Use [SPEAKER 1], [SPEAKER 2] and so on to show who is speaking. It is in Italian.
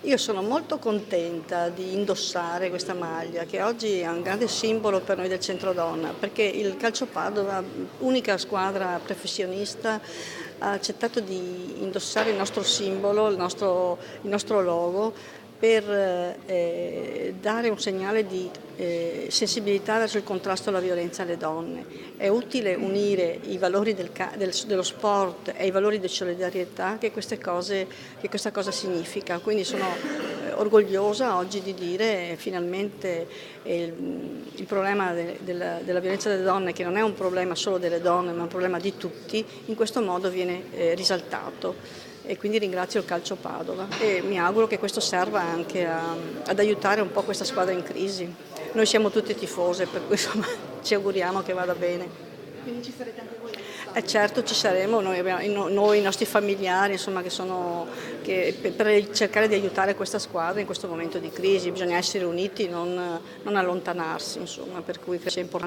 [SPEAKER 1] Io sono molto contenta di indossare questa maglia che oggi è un grande simbolo per noi del Centrodonna, perché il Calcio Padova, unica squadra professionista, ha accettato di indossare il nostro simbolo, il nostro logo, per dare un segnale di sensibilità verso il contrasto alla violenza alle donne. È utile unire i valori dello sport e i valori di solidarietà che questa cosa significa. Quindi sono orgogliosa oggi di dire finalmente il problema della violenza delle donne, che non è un problema solo delle donne ma un problema di tutti, in questo modo viene risaltato. E quindi ringrazio il Calcio Padova e mi auguro che questo serva anche ad aiutare un po' questa squadra in crisi. Noi siamo tutte tifose, per cui insomma, ci auguriamo che vada bene.
[SPEAKER 2] Quindi ci sarete anche voi all'estadio?
[SPEAKER 1] Certo ci saremo, noi, i nostri familiari, insomma, per cercare di aiutare questa squadra in questo momento di crisi bisogna essere uniti, non allontanarsi, insomma, per cui credo sia importante